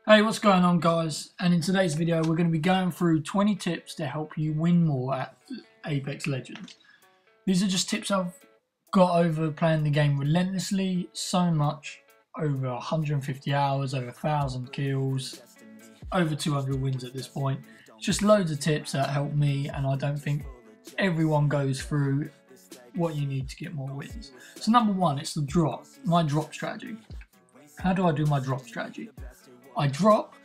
Hey, what's going on, guys? And in today's video we're going to be going through 20 tips to help you win more at Apex Legends. These are just tips I've got over playing the game relentlessly so much, over 150 hours, over 1,000 kills, over 200 wins at this point. Just loads of tips that help me, and I don't think everyone goes through what you need to get more wins. So number one, it's the drop, my drop strategy. How do I do my drop strategy? I drop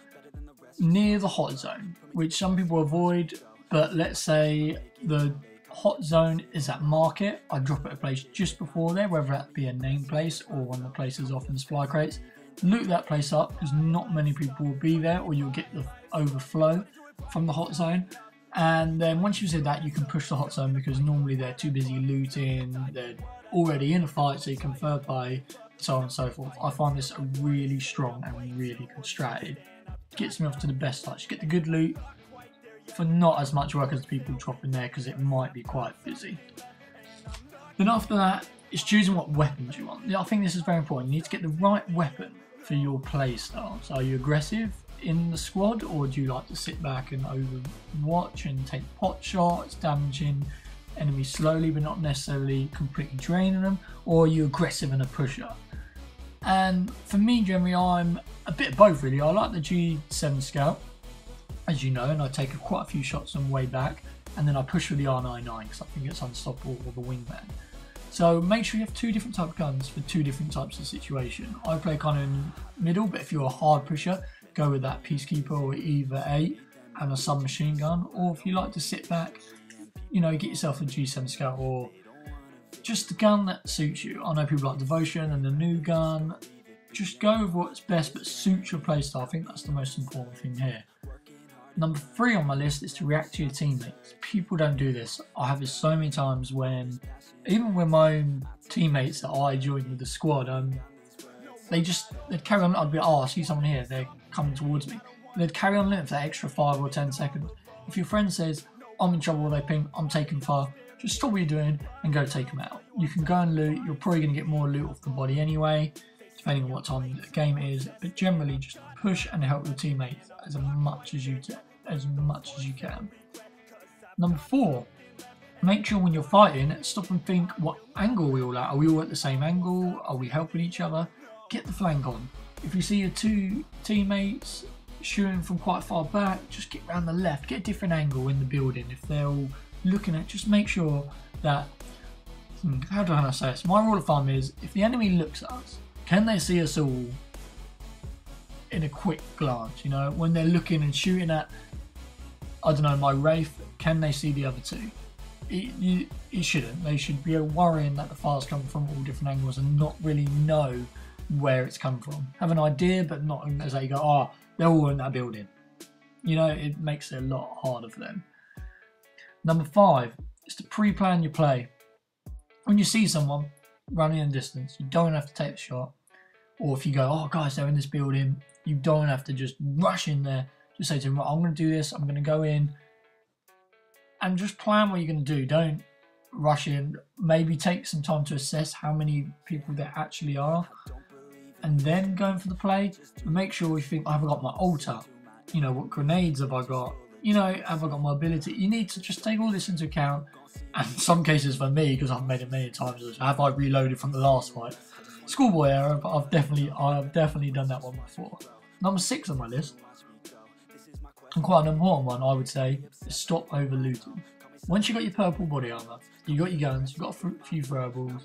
near the hot zone, which some people avoid, but let's say the hot zone is at market. I drop at a place just before there, whether that be a name place or one of the places often supply crates. Loot that place up because not many people will be there, or you'll get the overflow from the hot zone. And then once you've said that, you can push the hot zone because normally they're too busy looting, they're already in a fight, so you can third party, so on and so forth. I find this a really strong and really good strategy. Gets me off to the best touch. You get the good loot for not as much work as the people dropping there because it might be quite busy. Then after that, it's choosing what weapons you want. I think this is very important. You need to get the right weapon for your play style. So are you aggressive in the squad, or do you like to sit back and overwatch and take pot shots, damaging enemies slowly but not necessarily completely draining them, or are you aggressive and a pusher? And for me, generally, I'm a bit of both really. I like the G7 Scout, as you know, and I take quite a few shots on the way back, and then I push with the R99 because I think it's unstoppable with the wingman. So make sure you have two different type of guns for two different types of situation. I play kind of in the middle, but if you're a hard pusher, go with that Peacekeeper or either 8 and a submachine gun, or if you like to sit back, you know, get yourself a G7 Scout or just the gun that suits you. I know people like Devotion and the new gun. Just go with what's best but suits your playstyle. I think that's the most important thing here. Number 3 on my list is to react to your teammates. People don't do this. I have this so many times when, even with my own teammates that I joined with the squad, they'd carry on. I'd be like, oh, I see someone here, they're coming towards me. They'd carry on living for that extra 5 or 10 seconds. If your friend says, I'm in trouble, they ping, I'm taking fire, just stop what you're doing and go take them out. You can go and loot. You're probably going to get more loot off the body anyway, depending on what time the game it is. But generally, just push and help your teammates as much as you can. Number 4, make sure when you're fighting, stop and think, what angle are we all at? Are we all at the same angle? Are we helping each other? Get the flank on. If you see your two teammates shooting from quite far back, just get around the left, get a different angle in the building. If they're all looking at, just make sure that, how do I say this? My rule of thumb is, if the enemy looks at us, can they see us all in a quick glance? You know, when they're looking and shooting at, I don't know, my Wraith, can they see the other two? It shouldn't. They should be worrying that the fire's coming from all different angles and not really know where it's come from. Have an idea, but not as they go, oh, they're all in that building. You know, it makes it a lot harder for them. Number 5 is to pre-plan your play. When you see someone running in distance, you don't have to take the shot. Or if you go, oh guys, they're in this building, you don't have to just rush in there. Just say to them, right, I'm going to do this, I'm going to go in. And just plan what you're going to do. Don't rush in. Maybe take some time to assess how many people there actually are, and then going for the play. But make sure you think, have I got my ult up? You know, what grenades have I got? You know, have I got my ability? You need to just take all this into account. And in some cases for me, because I've made it many times, have I reloaded from the last fight? Schoolboy error, but I've definitely done that one before. Number 6 on my list, and quite an important one, I would say, is stop over looting. Once you've got your purple body armor, you've got your guns, you've got a few throwables,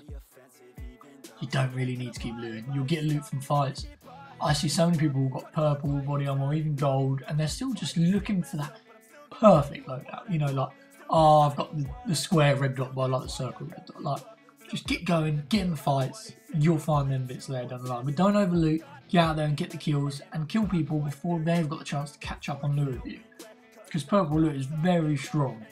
you don't really need to keep looting. You'll get loot from fights. I see so many people who've got purple body armor or even gold, and they're still just looking for that perfect loadout. You know, like, oh, I've got the square red dot, but I like the circle red dot. Like, just get going, get in the fights. You'll find them bits there down the line. But don't overloot. Get out there and get the kills and kill people before they've got the chance to catch up on loot with you. Because purple loot is very strong,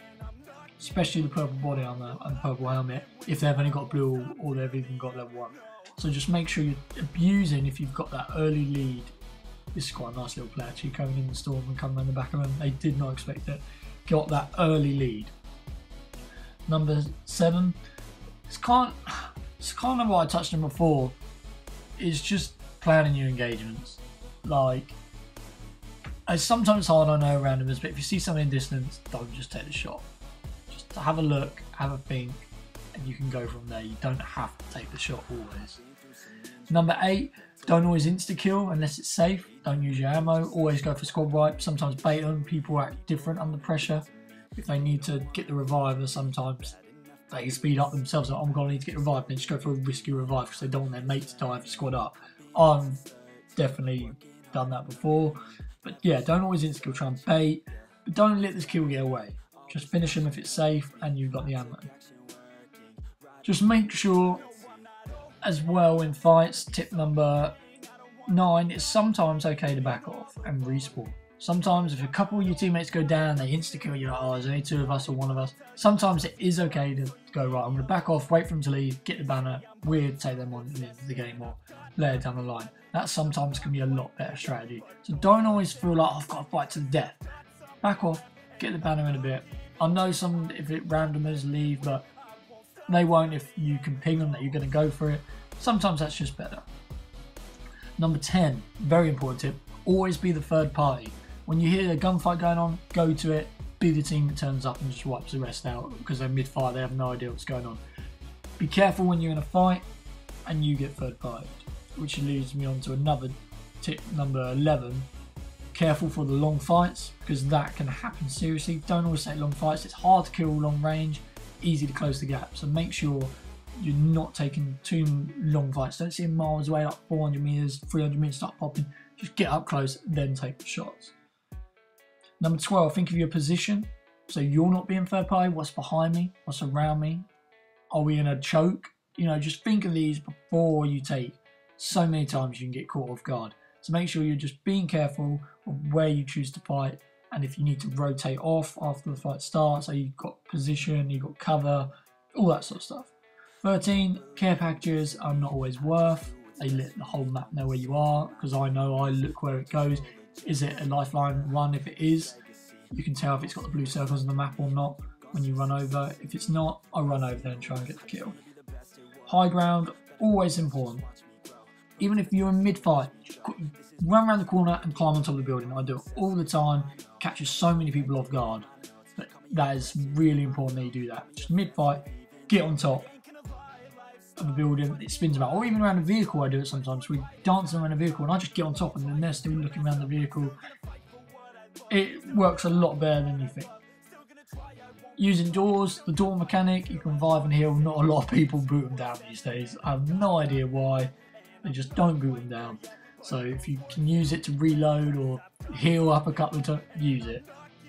especially the purple body armor and purple helmet, if they've only got blue or they've even got level 1. So just make sure you're abusing if you've got that early lead. This is quite a nice little play actually, coming in the storm and coming around the back of them. They did not expect it. Got that early lead. Number 7, it's kind of what I touched on before, is just planning your engagements. Like, It's sometimes hard, I know, randomers, but if you see something in distance, don't just take the shot. Just have a look, have a think, and you can go from there. You don't have to take the shot always. Number 8, don't always insta-kill unless it's safe. Don't use your ammo. Always go for squad wipe. Sometimes bait them. People act different under pressure. If they need to get the reviver, sometimes they can speed up themselves. Like, oh my god, I need to get revived. Then just go for a risky revive because they don't want their mate to die if squad up. I've definitely done that before. But yeah, don't always insta-kill, try and bait. But don't let this kill get away. Just finish them if it's safe and you've got the ammo. Just make sure as well in fights, tip number 9, it's sometimes okay to back off and respawn. Sometimes if a couple of your teammates go down, they insta-kill, you're like, oh, there's only 2 of us or 1 of us. Sometimes it is okay to go, right, I'm going to back off, wait for them to leave, get the banner, we'll take them on into the game or later down the line. That sometimes can be a lot better strategy. So don't always feel like, oh, I've got to fight to the death. Back off, get the banner in a bit. I know some, if it randomers leave, but they won't if you can ping them that you're going to go for it. Sometimes that's just better. Number 10, very important tip, always be the third party. When you hear a gunfight going on, go to it, be the team that turns up and just wipes the rest out because they're mid-fire, they have no idea what's going on. Be careful when you're in a fight and you get third party, which leads me on to another tip, number 11. Careful for the long fights because that can happen seriously. Don't always take long fights, it's hard to kill long range, easy to close the gap, so make sure you're not taking too long fights. Don't see them miles away, like 400 meters, 300 meters, start popping. Just get up close, then take the shots. Number 12, think of your position. So you're not being third party. What's behind me? What's around me? Are we in a choke? You know, just think of these before you take. So many times you can get caught off guard. So make sure you're just being careful of where you choose to fight. And if you need to rotate off after the fight starts, so you've got position, you've got cover, all that sort of stuff. 13, care packages are not always worth. They let the whole map know where you are, because I know I look where it goes. Is it a lifeline 1? If it is, you can tell if it's got the blue circles on the map or not when you run over. If it's not, I run over there and try and get the kill. High ground, always important. Even if you're in mid-fight, run around the corner and climb on top of the building. I do it all the time, catches so many people off guard. But that is really important that you do that. Just mid-fight, get on top of the building, it spins about, or even around a vehicle. I do it sometimes. We dance around a vehicle and I just get on top and then they're still looking around the vehicle. It works a lot better than you think. Using doors, the door mechanic, you can revive and heal. Not a lot of people boot them down these days. I have no idea why. They just don't boot them down. So if you can use it to reload or heal up a couple of times, use it.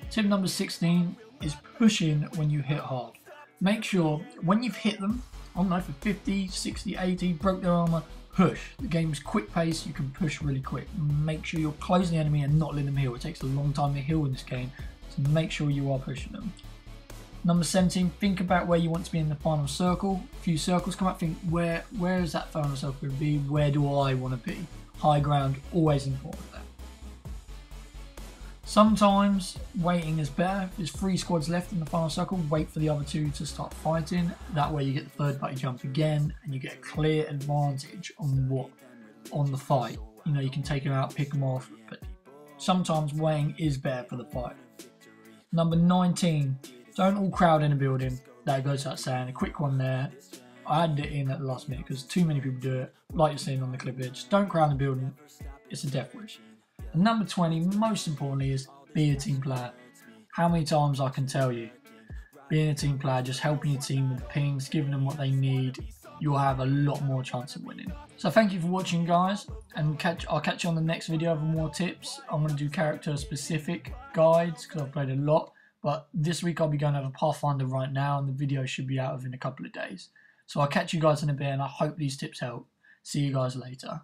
Tip number 16 is pushing when you hit hard. Make sure when you've hit them, I don't know, for 50, 60, 80, broke their armor, push. The game's quick pace, you can push really quick. Make sure you're closing the enemy and not letting them heal. It takes a long time to heal in this game, so make sure you are pushing them. Number 17, think about where you want to be in the final circle. A few circles come up, think where is that final circle going to be? Where do I want to be? High ground, always important there. Sometimes waiting is better. If there's 3 squads left in the final circle, wait for the other 2 to start fighting. That way you get the third party jump again and you get a clear advantage on the fight. You know, you can take them out, pick them off, but sometimes waiting is better for the fight. Number 19, don't all crowd in a building. That goes without saying. A quick one there. I added it in at the last minute because too many people do it. Like you're seeing on the clip here, just don't crowd the building. It's a death wish. And number 20, most importantly, is be a team player. How many times I can tell you, being a team player, just helping your team with pings, giving them what they need, you'll have a lot more chance of winning. So thank you for watching, guys, and I'll catch you on the next video with more tips. I'm going to do character specific guides because I've played a lot, but this week I'll be going over Pathfinder right now and the video should be out within a couple of days. So I'll catch you guys in a bit and I hope these tips help. See you guys later.